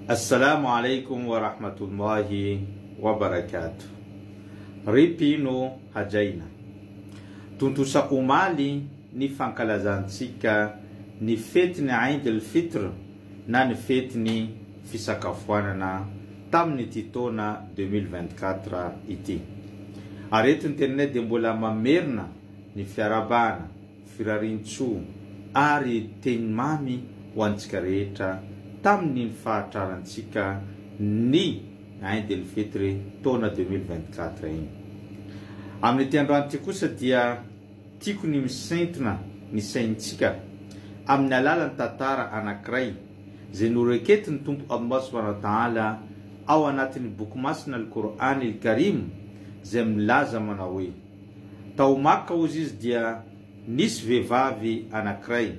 Assalamu alaikum wa rahmatullahi wa barakatuh. Ripino hajaina. Tuntusa umali ni fankalazantsika ni fetini Eid al-Fitr na ni fetini fisakafoanana tamin'ny titona 2024 ity. Areto ny tena dia mbola mamerina ny fiarabana, firarintso ary teny mamy ho antsika rehetra tamin'ny fahatrarantsika ny Eid al-Fitr taona 2024 iny. Amin'ny androany ity kosa dia tiako ny misentona ny saintsika amin'ny alalan'ny tantara anankiray izay noreketiny Tompo Allah subhanahu wa ta'ala ao anatin'ny boky masina al-Qur'an al-Karim izay milaza manao hoe tao Maka ozy izy dia nisy vehivavy anankiray.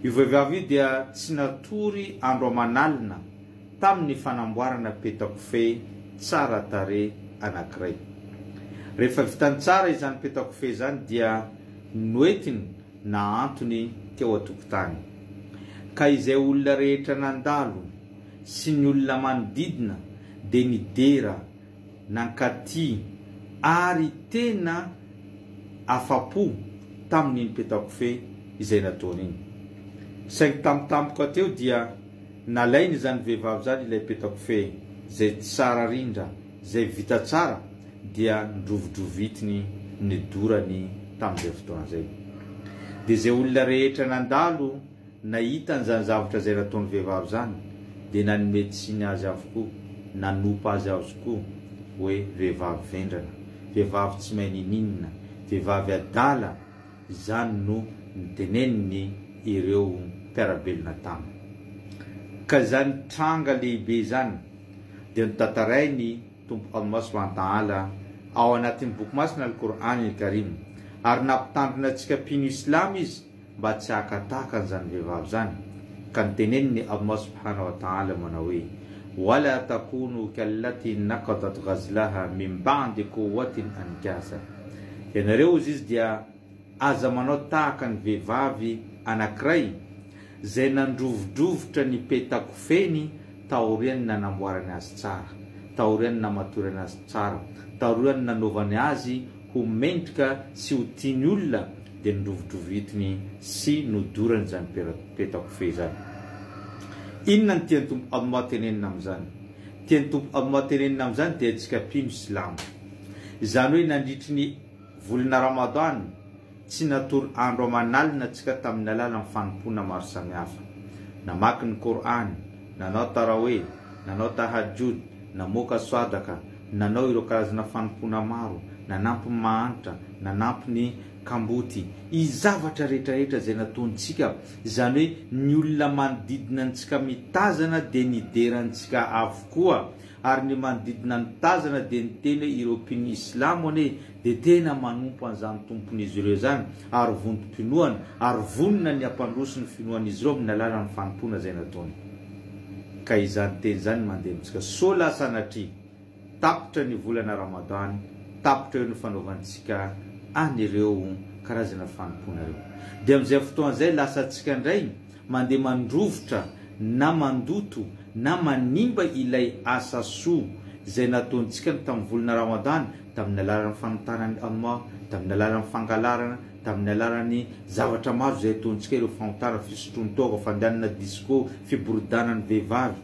Io vehivavy io dia tsy natory andro aman'alina tamin'ny fanamboarana petakofehy tsara tare anankiray. Rehefa vitany tsara izany petakofehy izany dia noetiny na antony teo an-tokotany. Ka izay olona rehetra nandalo sy ny olona manodidina dia nidera, nankaty ary tena afapo tamin'iny petakofehy izay nataon'iny. Saingy tampotampoka teo dia nalainy izany vehivavy zany ilay petakofehy izay tsara rindra, izay vita tsara, dia ndrovidrovitiny ny dorany tamin'izay fotoana zay. Dia izay olona rehetra nandalo nahita an'izany zavatra izay nataon'ny vehivavy zany dia nanometsiny azy avokoa, nanompa azy avokoa hoe vehivavy vendrana, vehivavy tsy mahay nininina, vehivavy adala. Izany no niteneniny ireo mpiarabelona taminy. Ka izany tranga lehibe zany dia notantarainy Tompo Allah subhanahu wa ta'ala ao anatin'ny boky masina al-Qur'an al-Karim, ary nampitandrina antsika mpino Islam izy mba tsy hakataka an'izany vehivavy zany. Ka niteneniny Allah subhanahu wa ta'ala manao hoe wala takunu kallati naqadat ghazlaha min ba'di quwwatin ankasa. Ianareo izy dia aza manao tahaka ny vehivavy anankiray izay nandrovidrovitra ny petakofeny taoriany nanamboarany azy tsara, taoriany namatorany azy tsara, taoriany nanaovany azy ho mendrika sy ho tiany olona, dia nindrovidrovitiny sy nodorany zany petakofehy zany. Inona ny tiany Tompo Allah tenenina amin'izany? Tiany Tompo Allah tenenina amin'izany dia antsika mpino Silamo. Izany hoe nandritry ny volana Ramadan tsy natory andro aman'alina antsika tamin'ny alalan'ny fanompona maro samihafa. Namaky ny Qur'an, nanao tarawih, nanao tahajjud, namoaka sadaka, nanao ireo karazana fanompona maro, nanampy ny mahantra, nanampy ny kamboty, i zavatra rehetrarehetra izay nataontsika. Izany hoe ny olona manodidina antsika mitazana dia niderantsika avokoa, ary ny manodidina mitazana dia niteny ireo mpino Islamo ane dia tena manompo an'izany tompon'izy ireo zany, ary vontom-pinoana, ary vonona ny ampandroso ny finoan'izy ireo amin'ny alalan'ny fanompona izay nataony. Ka izany teny zany mandeha amintsika so lasa sanatria tapitra ny volana Ramadan, tapitra eo ny fanaovantsika anireo karazana fanompona ireo. Dia amin'izay fotoan'izay lasa antsika indray mandeha mandrovitra na mandoto na manimba ilay asa soa izay nataontsika tamin'ny volana Ramadan, tamin'ny alalan'ny fanotanan'ny Allah, tamin'ny alalan'ny fangalarana, tamin'ny alalan'ny zavatra maro izay ataontsika, ireo fanotana, fisotroany toaka, fandehanana disco, fiborodanan'ny vehivavy.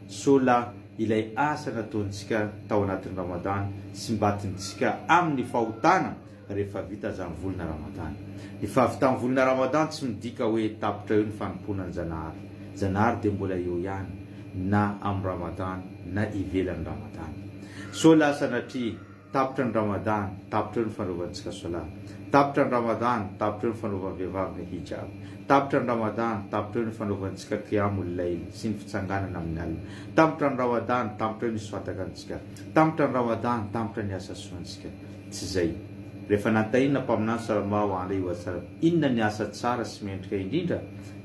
So la ilay asa nataontsika tao anatin'ny Ramadan sy mbatintsika amin'ny fahotana rehefa vita zany volana Ramadan. Ny fahavitan'ny volana Ramadan tsy midika hoe tapitra eo ny fanomponan'ny Zanahary. Zanahary dia mbola eo ihany na amin'ny Ramadan na ivelan'ny Ramadan. So la sanatria tapitra ny Ramadan, tapitra eo ny fanaovantsika solat, tapitra ny Ramadan, tapitra eo ny fanaovan'ny vehivavy ny hijab, tapitra ny Ramadan, tapitra eo ny fanaovantsika qiyamul layl sy ny fitsanganana amin'ny alina, tapitra ny Ramadan, tapitra eo ny soatakantsika, tapitra ny Ramadan, tapitra ny asa soantsika. Tsy zay. Rehefa nantahina mpaminany sallallahu alaihi wasallam inona ny asa tsara sy mendrika indrindra,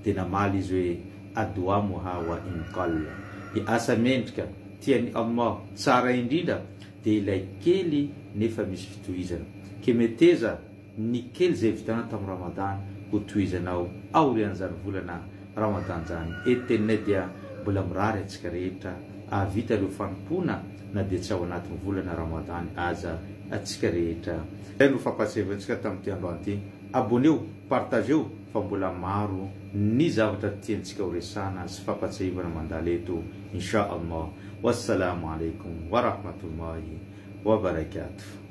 dia namaly izy hoe adwamuha wa inqalla, ny asa mendrika tiany Allah tsara indrindra dia ilay kely nefa misy fitohizana. Kemeteza ny kely izay vitanao tamin'ny Ramadan ho tohizanao aorian'izany volana Ramadan zany. Etenay dia mbola mirary atsika rehetra avita ireo fanompona na dia tsy ao anatin'ny volana Ramadany aza atsika rehetra. Zay no fampahatsiavantsika tamin'ity androany ity. Abonneo, partageo fa mbola maro ny zavatra tiantsika ho resana sy fampatsiavana mandala eto insha Allah. Wassalamu alaikum wa rahmatullahi wa barakatuh.